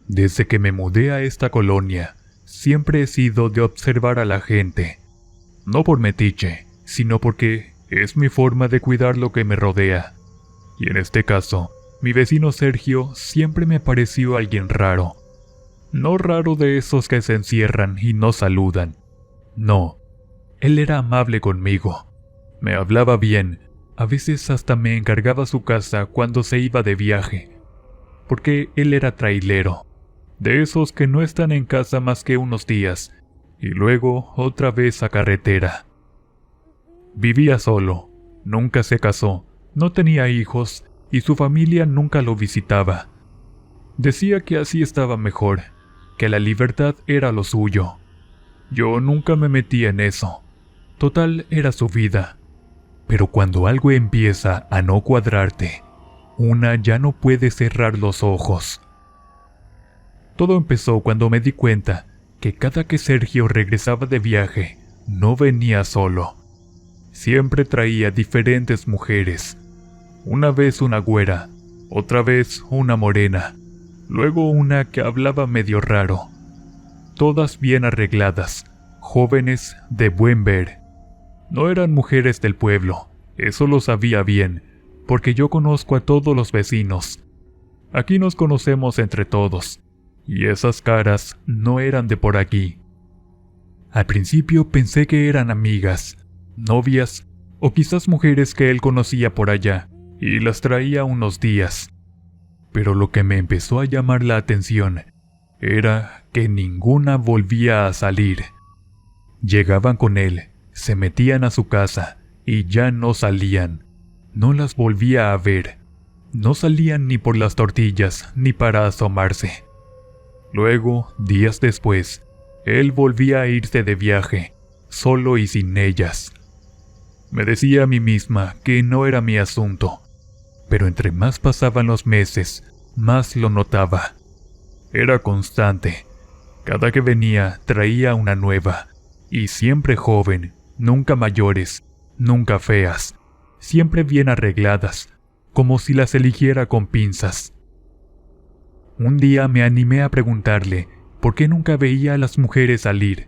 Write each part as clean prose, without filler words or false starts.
Desde que me mudé a esta colonia, siempre he sido de observar a la gente. No por metiche, sino porque es mi forma de cuidar lo que me rodea. Y en este caso, mi vecino Sergio siempre me pareció alguien raro. No raro de esos que se encierran y no saludan. No, él era amable conmigo. Me hablaba bien, a veces hasta me encargaba su casa cuando se iba de viaje. Porque él era trailero, de esos que no están en casa más que unos días, y luego otra vez a carretera. Vivía solo, nunca se casó, no tenía hijos, y su familia nunca lo visitaba. Decía que así estaba mejor, que la libertad era lo suyo. Yo nunca me metí en eso. Total, era su vida. Pero cuando algo empieza a no cuadrarte, una ya no puede cerrar los ojos. Todo empezó cuando me di cuenta que cada que Sergio regresaba de viaje, no venía solo. Siempre traía diferentes mujeres. Una vez una güera, otra vez una morena, luego una que hablaba medio raro. Todas bien arregladas, jóvenes de buen ver. No eran mujeres del pueblo, eso lo sabía bien, porque yo conozco a todos los vecinos. Aquí nos conocemos entre todos, y esas caras no eran de por aquí. Al principio pensé que eran amigas, novias, o quizás mujeres que él conocía por allá, y las traía unos días. Pero lo que me empezó a llamar la atención era que ninguna volvía a salir. Llegaban con él, se metían a su casa y ya no salían. No las volvía a ver. No salían ni por las tortillas ni para asomarse. Luego, días después, él volvía a irse de viaje, solo y sin ellas. Me decía a mí misma que no era mi asunto, pero entre más pasaban los meses, más lo notaba. Era constante. Cada que venía traía una nueva, y siempre joven, nunca mayores, nunca feas, siempre bien arregladas, como si las eligiera con pinzas. Un día me animé a preguntarle por qué nunca veía a las mujeres salir.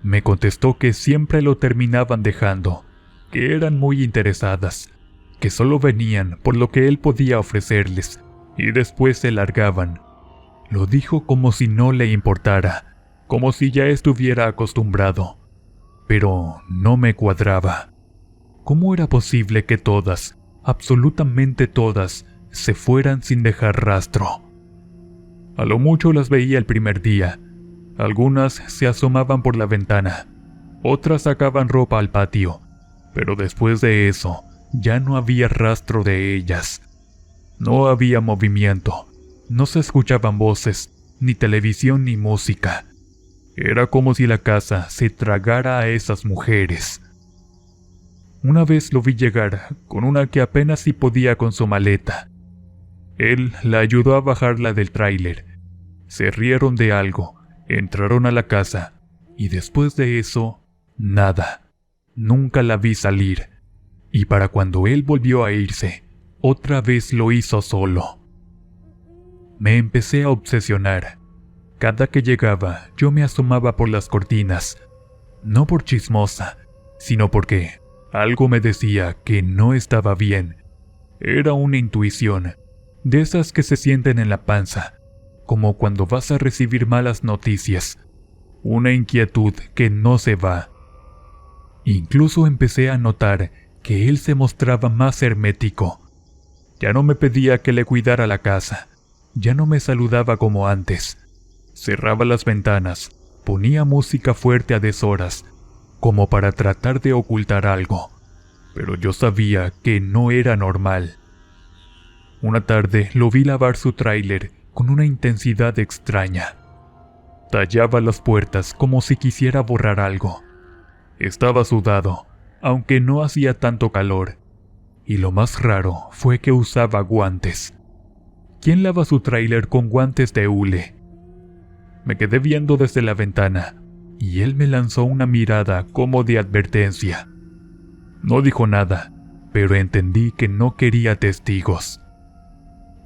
Me contestó que siempre lo terminaban dejando, que eran muy interesadas, que solo venían por lo que él podía ofrecerles, y después se largaban. Lo dijo como si no le importara, como si ya estuviera acostumbrado. Pero no me cuadraba. ¿Cómo era posible que todas, absolutamente todas, se fueran sin dejar rastro? A lo mucho las veía el primer día. Algunas se asomaban por la ventana, otras sacaban ropa al patio, pero después de eso, ya no había rastro de ellas. No había movimiento, no se escuchaban voces, ni televisión ni música. Era como si la casa se tragara a esas mujeres. Una vez lo vi llegar con una que apenas si podía con su maleta. Él la ayudó a bajarla del tráiler. Se rieron de algo, entraron a la casa, y después de eso, nada. Nunca la vi salir. Y para cuando él volvió a irse, otra vez lo hizo solo. Me empecé a obsesionar. Cada que llegaba, yo me asomaba por las cortinas, no por chismosa, sino porque algo me decía que no estaba bien. Era una intuición, de esas que se sienten en la panza, como cuando vas a recibir malas noticias, una inquietud que no se va. Incluso empecé a notar que él se mostraba más hermético. Ya no me pedía que le cuidara la casa, ya no me saludaba como antes. Cerraba las ventanas, ponía música fuerte a deshoras, como para tratar de ocultar algo, pero yo sabía que no era normal. Una tarde lo vi lavar su tráiler con una intensidad extraña. Tallaba las puertas como si quisiera borrar algo. Estaba sudado, aunque no hacía tanto calor, y lo más raro fue que usaba guantes. ¿Quién lava su tráiler con guantes de hule? Me quedé viendo desde la ventana, y él me lanzó una mirada como de advertencia. No dijo nada, pero entendí que no quería testigos.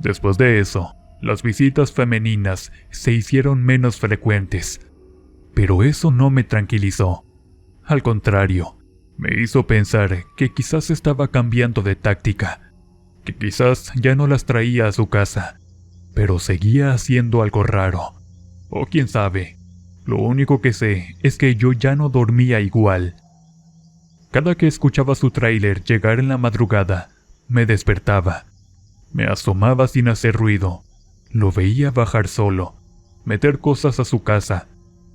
Después de eso, Las visitas femeninas se hicieron menos frecuentes, pero eso no me tranquilizó. Al contrario, me hizo pensar que quizás estaba cambiando de táctica, que quizás ya no las traía a su casa, pero seguía haciendo algo raro. O quién sabe, lo único que sé es que yo ya no dormía igual. Cada que escuchaba su tráiler llegar en la madrugada, me despertaba. Me asomaba sin hacer ruido. Lo veía bajar solo, meter cosas a su casa,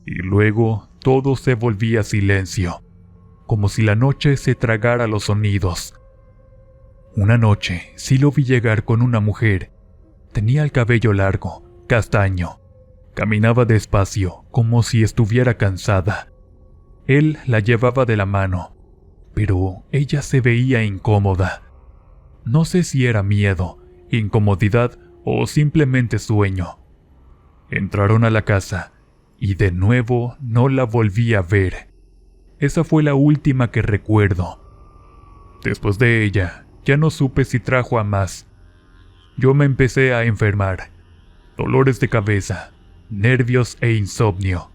y luego todo se volvía silencio, como si la noche se tragara los sonidos. Una noche sí lo vi llegar con una mujer. Tenía el cabello largo, castaño. Caminaba despacio, como si estuviera cansada. Él la llevaba de la mano, pero ella se veía incómoda. No sé si era miedo, incomodidad o simplemente sueño. Entraron a la casa y de nuevo no la volví a ver. Esa fue la última que recuerdo. Después de ella, ya no supe si trajo a más. Yo me empecé a enfermar. Dolores de cabeza, nervios e insomnio.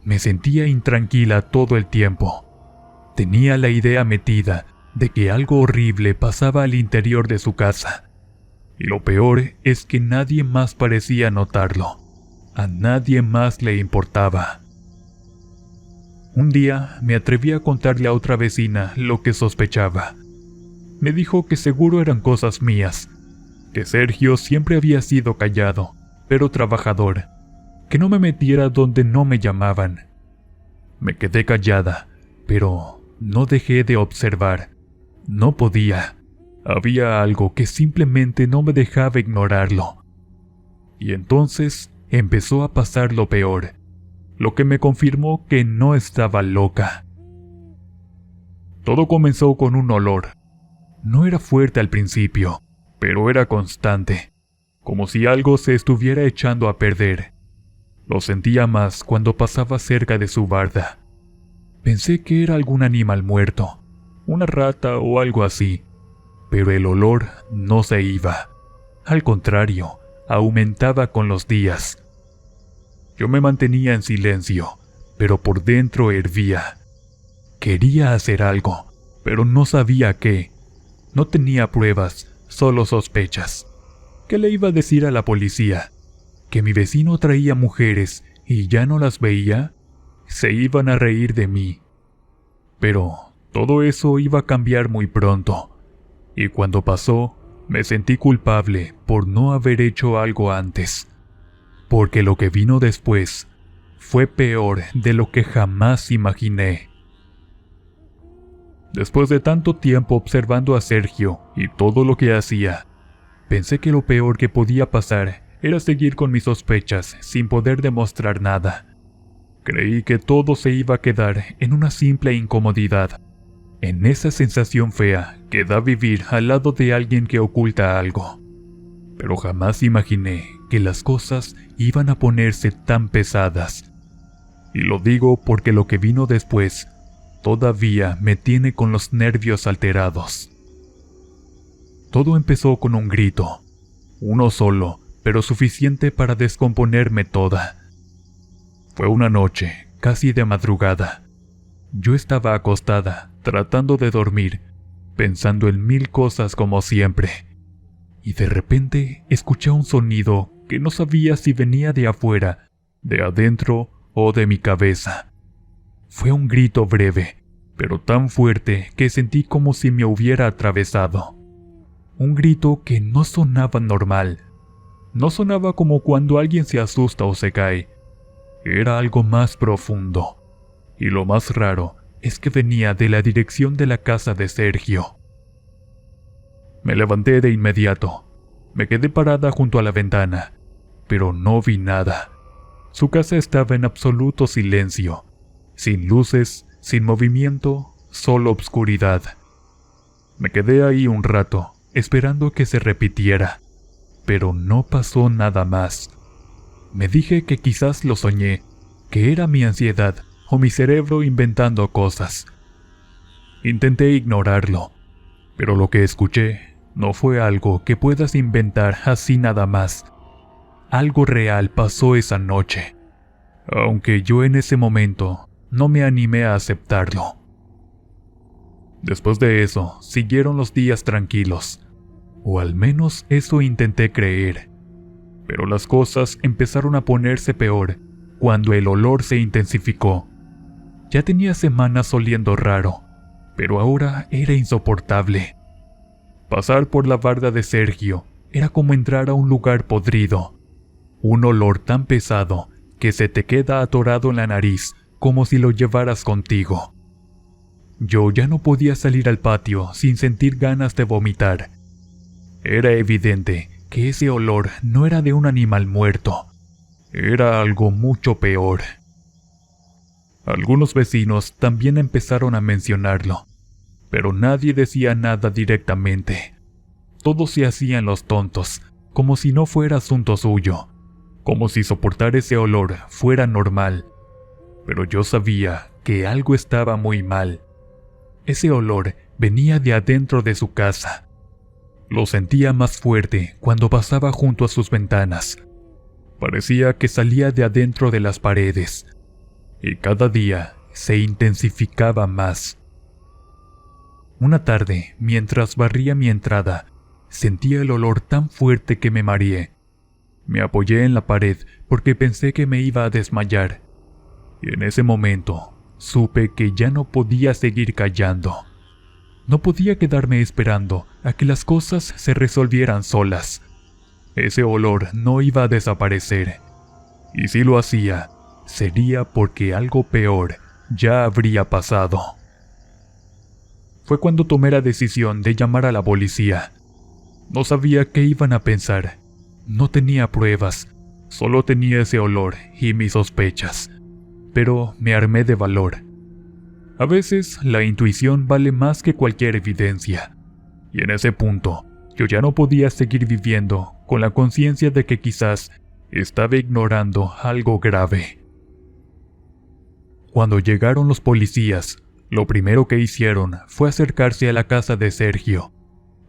Me sentía intranquila todo el tiempo. Tenía la idea metida de que algo horrible pasaba al interior de su casa. Y lo peor es que nadie más parecía notarlo. A nadie más le importaba. Un día me atreví a contarle a otra vecina lo que sospechaba. Me dijo que seguro eran cosas mías, que Sergio siempre había sido callado, pero trabajador, que no me metiera donde no me llamaban. Me quedé callada, pero no dejé de observar. No podía. Había algo que simplemente no me dejaba ignorarlo. Y entonces empezó a pasar lo peor, lo que me confirmó que no estaba loca. Todo comenzó con un olor. No era fuerte al principio, pero era constante, como si algo se estuviera echando a perder. Lo sentía más cuando pasaba cerca de su barda. Pensé que era algún animal muerto, una rata o algo así, pero el olor no se iba. Al contrario, aumentaba con los días. Yo me mantenía en silencio, pero por dentro hervía. Quería hacer algo, pero no sabía qué. No tenía pruebas, solo sospechas. ¿Qué le iba a decir a la policía? ¿Que mi vecino traía mujeres y ya no las veía? Se iban a reír de mí. Pero todo eso iba a cambiar muy pronto. Y cuando pasó, me sentí culpable por no haber hecho algo antes. Porque lo que vino después fue peor de lo que jamás imaginé. Después de tanto tiempo observando a Sergio y todo lo que hacía, pensé que lo peor que podía pasar era seguir con mis sospechas sin poder demostrar nada. Creí que todo se iba a quedar en una simple incomodidad, en esa sensación fea que da vivir al lado de alguien que oculta algo. Pero jamás imaginé que las cosas iban a ponerse tan pesadas. Y lo digo porque lo que vino después todavía me tiene con los nervios alterados. Todo empezó con un grito, uno solo, pero suficiente para descomponerme toda. Fue una noche, casi de madrugada. Yo estaba acostada, tratando de dormir, pensando en mil cosas como siempre. Y de repente escuché un sonido que no sabía si venía de afuera, de adentro o de mi cabeza. Fue un grito breve, pero tan fuerte que sentí como si me hubiera atravesado. Un grito que no sonaba normal. No sonaba como cuando alguien se asusta o se cae. Era algo más profundo. Y lo más raro es que venía de la dirección de la casa de Sergio. Me levanté de inmediato. Me quedé parada junto a la ventana, pero no vi nada. Su casa estaba en absoluto silencio, sin luces, sin movimiento, solo obscuridad. Me quedé ahí un rato, esperando que se repitiera, pero no pasó nada más. Me dije que quizás lo soñé, que era mi ansiedad o mi cerebro inventando cosas. Intenté ignorarlo, pero lo que escuché no fue algo que puedas inventar así nada más. algo real pasó esa noche, aunque yo en ese momento no me animé a aceptarlo. Después de eso, siguieron los días tranquilos, o al menos eso intenté creer, pero las cosas empezaron a ponerse peor cuando el olor se intensificó. Ya tenía semanas oliendo raro, pero ahora era insoportable. Pasar por la barda de Sergio era como entrar a un lugar podrido, un olor tan pesado que se te queda atorado en la nariz como si lo llevaras contigo. Yo ya no podía salir al patio sin sentir ganas de vomitar. Era evidente que ese olor no era de un animal muerto, era algo mucho peor. Algunos vecinos también empezaron a mencionarlo, pero nadie decía nada directamente. Todos se hacían los tontos, como si no fuera asunto suyo, como si soportar ese olor fuera normal. Pero yo sabía que algo estaba muy mal. Ese olor venía de adentro de su casa. Lo sentía más fuerte cuando pasaba junto a sus ventanas. Parecía que salía de adentro de las paredes, y cada día se intensificaba más. Una tarde, mientras barría mi entrada, sentía el olor tan fuerte que me mareé. Me apoyé en la pared porque pensé que me iba a desmayar, y en ese momento supe que ya no podía seguir callando. No podía quedarme esperando a que las cosas se resolvieran solas. Ese olor no iba a desaparecer, y si lo hacía, sería porque algo peor ya habría pasado. Fue cuando tomé la decisión de llamar a la policía. No sabía qué iban a pensar. No tenía pruebas, solo tenía ese olor y mis sospechas. Pero me armé de valor. A veces la intuición vale más que cualquier evidencia. Y en ese punto, yo ya no podía seguir viviendo con la conciencia de que quizás estaba ignorando algo grave. Cuando llegaron los policías, lo primero que hicieron fue acercarse a la casa de Sergio.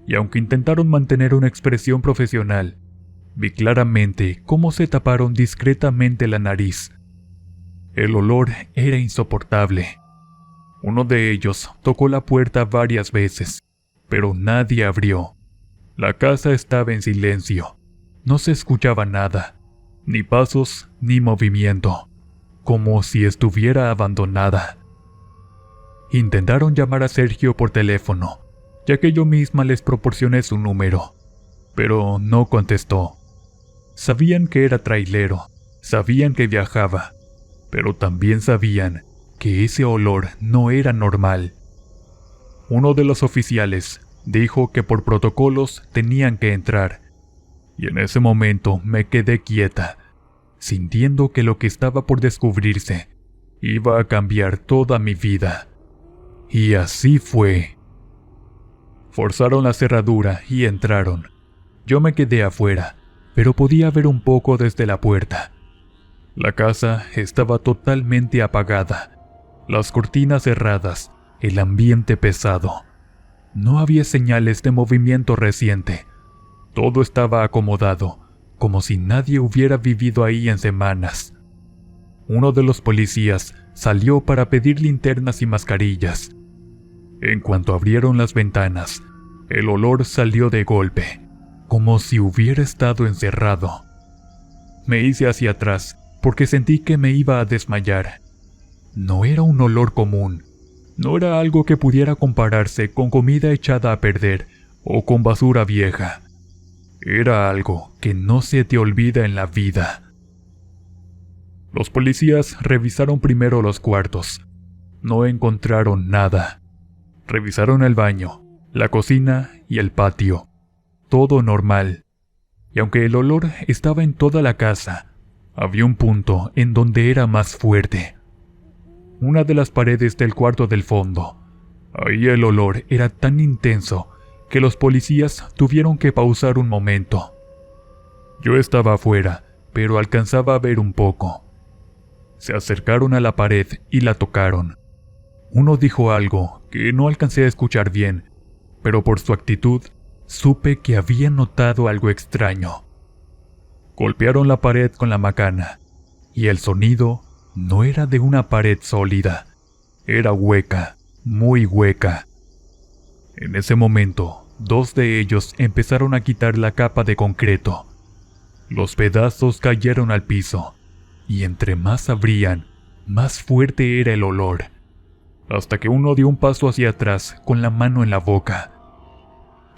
Y aunque intentaron mantener una expresión profesional, vi claramente cómo se taparon discretamente la nariz. El olor era insoportable. Uno de ellos tocó la puerta varias veces, pero nadie abrió. La casa estaba en silencio. No se escuchaba nada, ni pasos ni movimiento, como si estuviera abandonada. Intentaron llamar a Sergio por teléfono, ya que yo misma les proporcioné su número, pero no contestó. Sabían que era trailero, sabían que viajaba, pero también sabían que ese olor no era normal. Uno de los oficiales dijo que por protocolos tenían que entrar, y en ese momento me quedé quieta, sintiendo que lo que estaba por descubrirse iba a cambiar toda mi vida. Y así fue. Forzaron la cerradura y entraron. Yo me quedé afuera, pero podía ver un poco desde la puerta. La casa estaba totalmente apagada, las cortinas cerradas, el ambiente pesado. No había señales de movimiento reciente. Todo estaba acomodado, como si nadie hubiera vivido ahí en semanas. Uno de los policías salió para pedir linternas y mascarillas. En cuanto abrieron las ventanas, el olor salió de golpe, como si hubiera estado encerrado. Me hice hacia atrás porque sentí que me iba a desmayar. No era un olor común, no era algo que pudiera compararse con comida echada a perder o con basura vieja. Era algo que no se te olvida en la vida. Los policías revisaron primero los cuartos. No encontraron nada. Revisaron el baño, la cocina y el patio. Todo normal. Y aunque el olor estaba en toda la casa, había un punto en donde era más fuerte. Una de las paredes del cuarto del fondo. Ahí el olor era tan intenso que los policías tuvieron que pausar un momento. Yo estaba afuera, pero alcanzaba a ver un poco. Se acercaron a la pared y la tocaron. Uno dijo algo que no alcancé a escuchar bien, pero por su actitud supe que había notado algo extraño. Golpearon la pared con la macana, y el sonido no era de una pared sólida, era hueca, muy hueca. En ese momento, 2 de ellos empezaron a quitar la capa de concreto. Los pedazos cayeron al piso, y entre más abrían, más fuerte era el olor, hasta que uno dio un paso hacia atrás con la mano en la boca.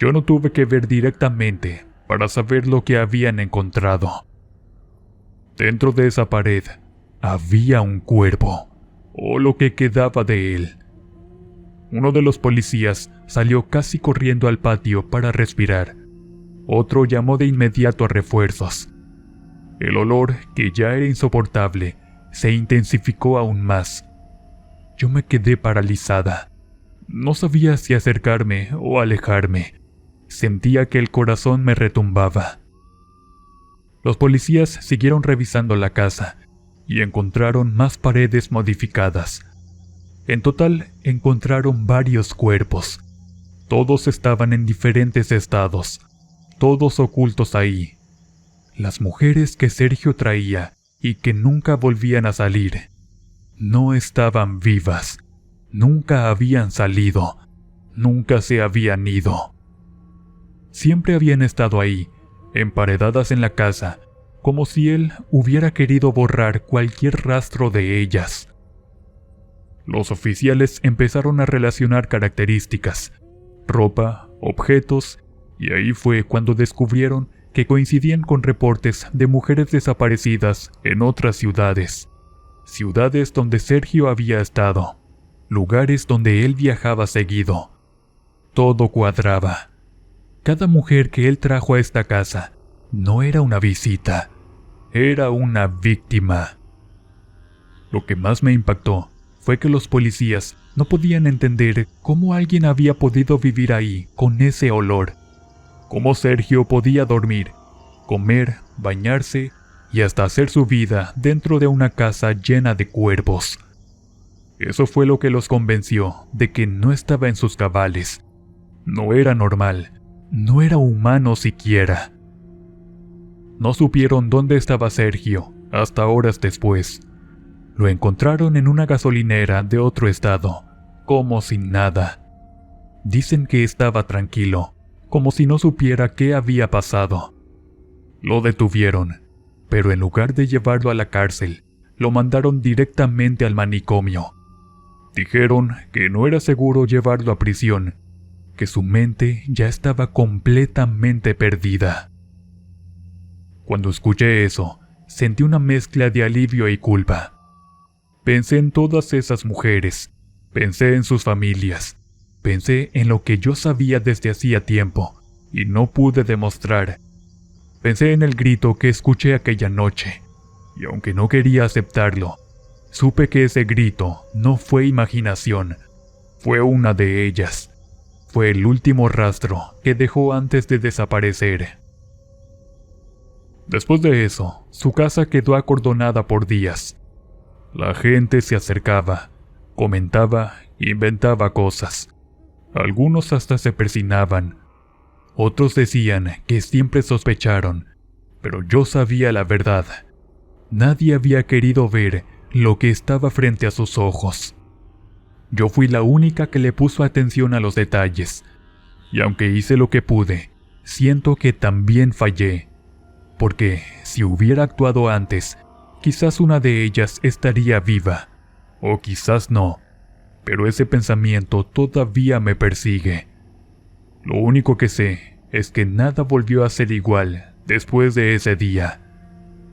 Yo no tuve que ver directamente para saber lo que habían encontrado. Dentro de esa pared había un cuerpo, o lo que quedaba de él. Uno de los policías salió casi corriendo al patio para respirar. Otro llamó de inmediato a refuerzos. El olor, que ya era insoportable, se intensificó aún más. Yo me quedé paralizada. No sabía si acercarme o alejarme. Sentía que el corazón me retumbaba. Los policías siguieron revisando la casa y encontraron más paredes modificadas. En total, encontraron varios cuerpos. Todos estaban en diferentes estados, todos ocultos ahí. Las mujeres que Sergio traía y que nunca volvían a salir, no estaban vivas, nunca habían salido, nunca se habían ido. Siempre habían estado ahí, emparedadas en la casa, como si él hubiera querido borrar cualquier rastro de ellas. Los oficiales empezaron a relacionar características, ropa, objetos, y ahí fue cuando descubrieron que coincidían con reportes de mujeres desaparecidas en otras ciudades. Ciudades donde Sergio había estado, lugares donde él viajaba seguido. Todo cuadraba. Cada mujer que él trajo a esta casa no era una visita, era una víctima. Lo que más me impactó fue que los policías no podían entender cómo alguien había podido vivir ahí con ese olor, cómo Sergio podía dormir, comer, bañarse y hasta hacer su vida dentro de una casa llena de cuervos. Eso fue lo que los convenció de que no estaba en sus cabales. No era normal, no era humano siquiera. No supieron dónde estaba Sergio hasta horas después. Lo encontraron en una gasolinera de otro estado, como sin nada. Dicen que estaba tranquilo, como si no supiera qué había pasado. Lo detuvieron, pero en lugar de llevarlo a la cárcel, lo mandaron directamente al manicomio. Dijeron que no era seguro llevarlo a prisión, que su mente ya estaba completamente perdida. Cuando escuché eso, sentí una mezcla de alivio y culpa. Pensé en todas esas mujeres, pensé en sus familias, pensé en lo que yo sabía desde hacía tiempo y no pude demostrar. Pensé en el grito que escuché aquella noche, y aunque no quería aceptarlo, supe que ese grito no fue imaginación, fue una de ellas. Fue el último rastro que dejó antes de desaparecer. Después de eso, su casa quedó acordonada por días. La gente se acercaba, comentaba, inventaba cosas. Algunos hasta se persinaban. Otros decían que siempre sospecharon, pero yo sabía la verdad. Nadie había querido ver lo que estaba frente a sus ojos. Yo fui la única que le puso atención a los detalles, y aunque hice lo que pude, siento que también fallé, porque si hubiera actuado antes, quizás una de ellas estaría viva, o quizás no, pero ese pensamiento todavía me persigue. Lo único que sé es que nada volvió a ser igual después de ese día,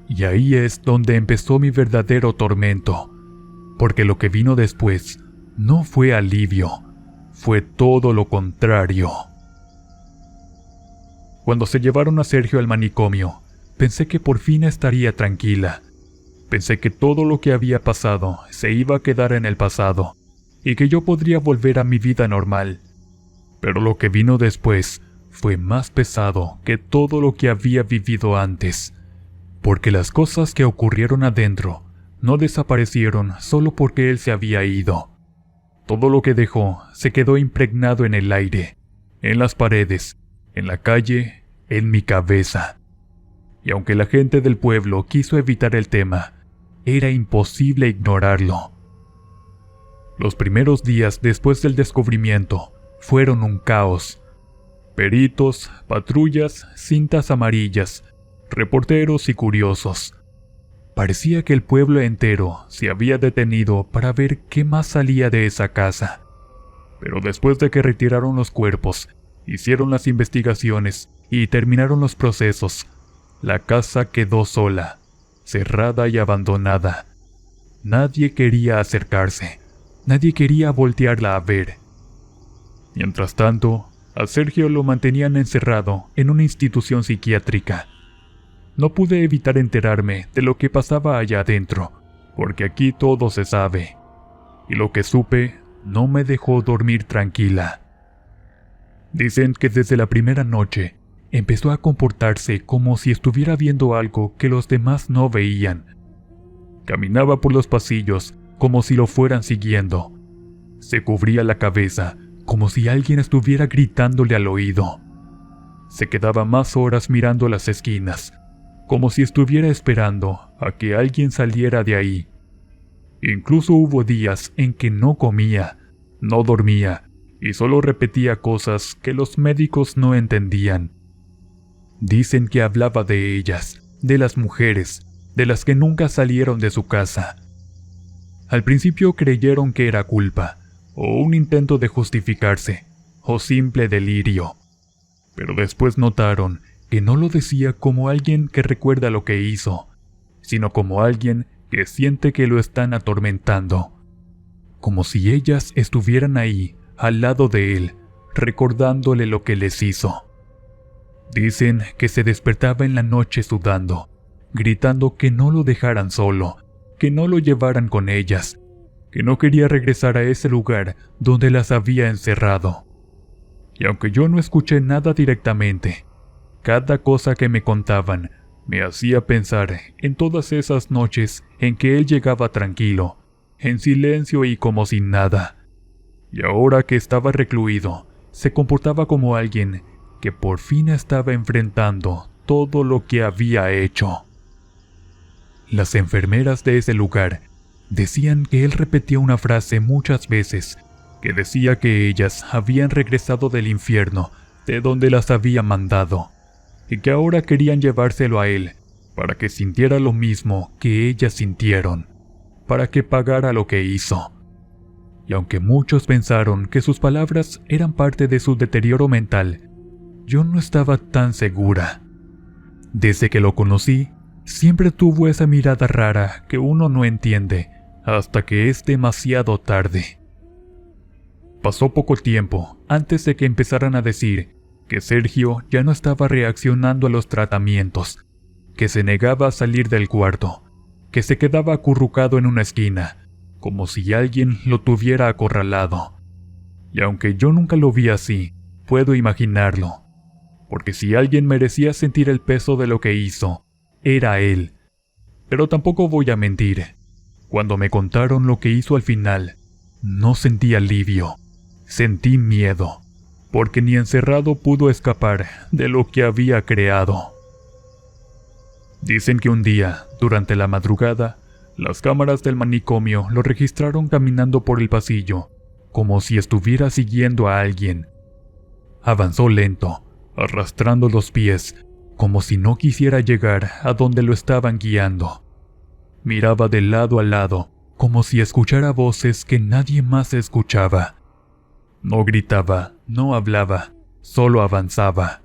y ahí es donde empezó mi verdadero tormento, porque lo que vino después no fue alivio, fue todo lo contrario. Cuando se llevaron a Sergio al manicomio, pensé que por fin estaría tranquila. Pensé que todo lo que había pasado se iba a quedar en el pasado y que yo podría volver a mi vida normal. Pero lo que vino después fue más pesado que todo lo que había vivido antes, porque las cosas que ocurrieron adentro no desaparecieron solo porque él se había ido. Todo lo que dejó se quedó impregnado en el aire, en las paredes, en la calle, en mi cabeza. y aunque la gente del pueblo quiso evitar el tema, era imposible ignorarlo. Los primeros días después del descubrimiento fueron un caos. Peritos, patrullas, cintas amarillas, reporteros y curiosos. Parecía que el pueblo entero se había detenido para ver qué más salía de esa casa. Pero después de que retiraron los cuerpos, hicieron las investigaciones y terminaron los procesos, la casa quedó sola, cerrada y abandonada. Nadie quería acercarse, nadie quería voltearla a ver. Mientras tanto, a Sergio lo mantenían encerrado en una institución psiquiátrica. No pude evitar enterarme de lo que pasaba allá adentro, porque aquí todo se sabe. Y lo que supe no me dejó dormir tranquila. Dicen que desde la primera noche empezó a comportarse como si estuviera viendo algo que los demás no veían. Caminaba por los pasillos como si lo fueran siguiendo. Se cubría la cabeza como si alguien estuviera gritándole al oído. Se quedaba más horas mirando las esquinas, como si estuviera esperando a que alguien saliera de ahí. Incluso hubo días en que no comía, no dormía y solo repetía cosas que los médicos no entendían. Dicen que hablaba de ellas, de las mujeres, de las que nunca salieron de su casa. Al principio creyeron que era culpa, o un intento de justificarse, o simple delirio. Pero después notaron que no lo decía como alguien que recuerda lo que hizo, sino como alguien que siente que lo están atormentando. Como si ellas estuvieran ahí, al lado de él, recordándole lo que les hizo. Dicen que se despertaba en la noche sudando, gritando que no lo dejaran solo, que no lo llevaran con ellas, que no quería regresar a ese lugar donde las había encerrado. Y aunque yo no escuché nada directamente, cada cosa que me contaban me hacía pensar en todas esas noches en que él llegaba tranquilo, en silencio y como sin nada. Y ahora que estaba recluido, se comportaba como alguien que por fin estaba enfrentando todo lo que había hecho. Las enfermeras de ese lugar decían que él repetía una frase muchas veces, que decía que ellas habían regresado del infierno, de donde las había mandado, y que ahora querían llevárselo a él, para que sintiera lo mismo que ellas sintieron, para que pagara lo que hizo. Y aunque muchos pensaron que sus palabras eran parte de su deterioro mental, yo no estaba tan segura. Desde que lo conocí, siempre tuvo esa mirada rara que uno no entiende hasta que es demasiado tarde. Pasó poco tiempo antes de que empezaran a decir que Sergio ya no estaba reaccionando a los tratamientos, que se negaba a salir del cuarto, que se quedaba acurrucado en una esquina, como si alguien lo tuviera acorralado. Y aunque yo nunca lo vi así, puedo imaginarlo, porque si alguien merecía sentir el peso de lo que hizo, era él. Pero tampoco voy a mentir. Cuando me contaron lo que hizo al final, no sentí alivio, sentí miedo, porque ni encerrado pudo escapar de lo que había creado. Dicen que un día, durante la madrugada, las cámaras del manicomio lo registraron caminando por el pasillo, como si estuviera siguiendo a alguien. Avanzó lento, arrastrando los pies, como si no quisiera llegar a donde lo estaban guiando. Miraba de lado a lado, como si escuchara voces que nadie más escuchaba. No gritaba, no hablaba, solo avanzaba.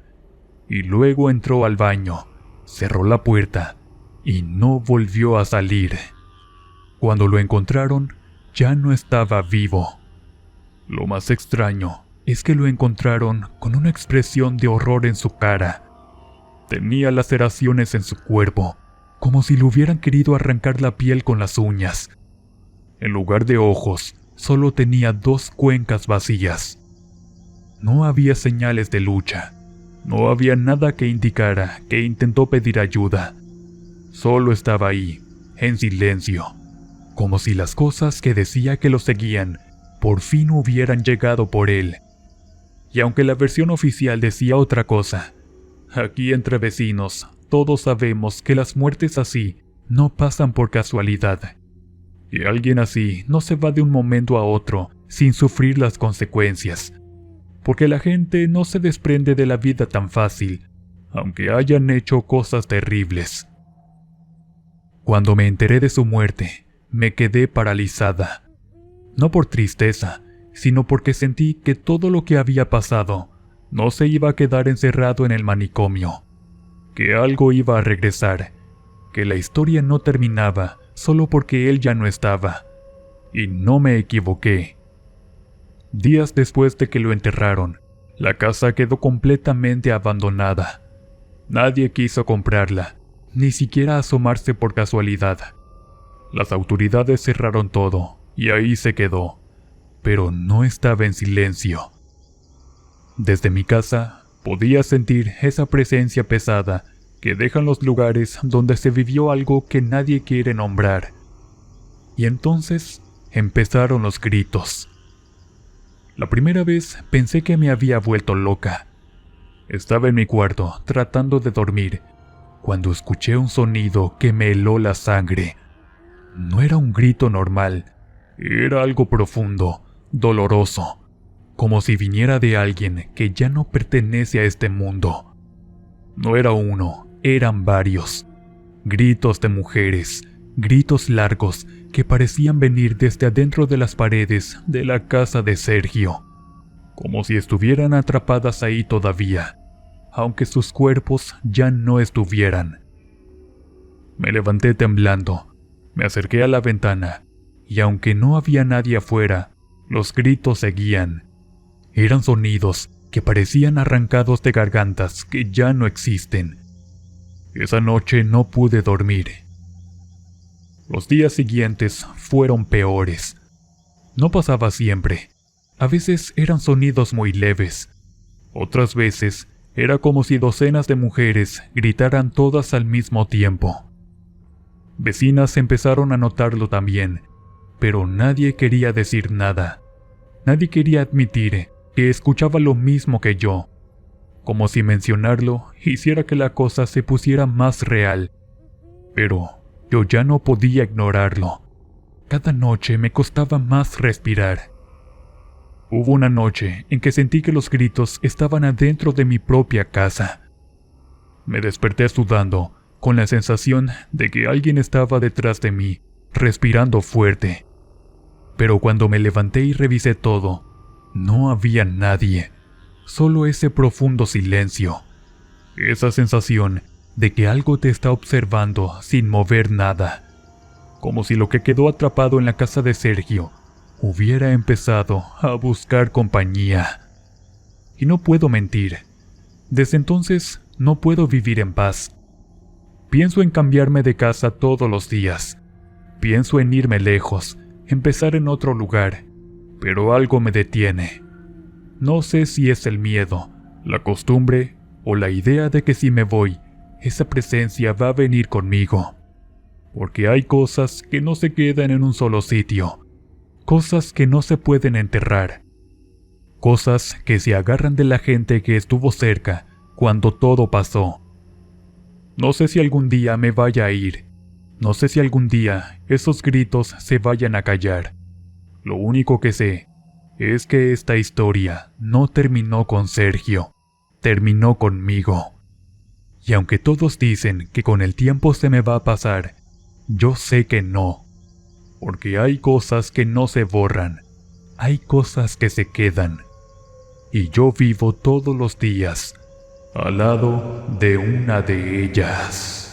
Y luego entró al baño, cerró la puerta y no volvió a salir. Cuando lo encontraron, ya no estaba vivo. Lo más extraño es que lo encontraron con una expresión de horror en su cara. Tenía laceraciones en su cuerpo, como si le hubieran querido arrancar la piel con las uñas. En lugar de ojos, solo tenía 2 cuencas vacías. No había señales de lucha. No había nada que indicara que intentó pedir ayuda. Solo estaba ahí, en silencio, como si las cosas que decía que lo seguían por fin hubieran llegado por él. Y aunque la versión oficial decía otra cosa, aquí entre vecinos todos sabemos que las muertes así no pasan por casualidad. Que alguien así no se va de un momento a otro sin sufrir las consecuencias. Porque la gente no se desprende de la vida tan fácil, aunque hayan hecho cosas terribles. Cuando me enteré de su muerte, me quedé paralizada. No por tristeza, sino porque sentí que todo lo que había pasado no se iba a quedar encerrado en el manicomio, que algo iba a regresar, que la historia no terminaba solo porque él ya no estaba. Y no me equivoqué. Días después de que lo enterraron, la casa quedó completamente abandonada. Nadie quiso comprarla, ni siquiera asomarse por casualidad. Las autoridades cerraron todo, y ahí se quedó, pero no estaba en silencio. Desde mi casa podía sentir esa presencia pesada que dejan los lugares donde se vivió algo que nadie quiere nombrar. Y entonces empezaron los gritos. La primera vez pensé que me había vuelto loca. Estaba en mi cuarto tratando de dormir, cuando escuché un sonido que me heló la sangre. No era un grito normal, era algo profundo, doloroso, como si viniera de alguien que ya no pertenece a este mundo. No era uno, eran varios. Gritos de mujeres, gritos largos que parecían venir desde adentro de las paredes de la casa de Sergio, como si estuvieran atrapadas ahí todavía, aunque sus cuerpos ya no estuvieran. Me levanté temblando, me acerqué a la ventana, y aunque no había nadie afuera, los gritos seguían. Eran sonidos que parecían arrancados de gargantas que ya no existen. Esa noche no pude dormir. Los días siguientes fueron peores. No pasaba siempre. A veces eran sonidos muy leves. Otras veces era como si docenas de mujeres gritaran todas al mismo tiempo. Vecinas empezaron a notarlo también, pero nadie quería decir nada. Nadie quería admitir que escuchaba lo mismo que yo, como si mencionarlo hiciera que la cosa se pusiera más real. Pero yo ya no podía ignorarlo. Cada noche me costaba más respirar. Hubo una noche en que sentí que los gritos estaban adentro de mi propia casa. Me desperté sudando, con la sensación de que alguien estaba detrás de mí, respirando fuerte. Pero cuando me levanté y revisé todo, no había nadie, solo ese profundo silencio. Esa sensación de que algo te está observando sin mover nada, como si lo que quedó atrapado en la casa de Sergio hubiera empezado a buscar compañía. Y no puedo mentir, desde entonces no puedo vivir en paz. Pienso en cambiarme de casa todos los días, pienso en irme lejos, empezar en otro lugar, pero algo me detiene. No sé si es el miedo, la costumbre o la idea de que si me voy, esa presencia va a venir conmigo. Porque hay cosas que no se quedan en un solo sitio, cosas que no se pueden enterrar, cosas que se agarran de la gente que estuvo cerca cuando todo pasó. No sé si algún día me vaya a ir, no sé si algún día esos gritos se vayan a callar. Lo único que sé es que esta historia no terminó con Sergio, terminó conmigo. Y aunque todos dicen que con el tiempo se me va a pasar, yo sé que no. Porque hay cosas que no se borran, hay cosas que se quedan. Y yo vivo todos los días al lado de una de ellas.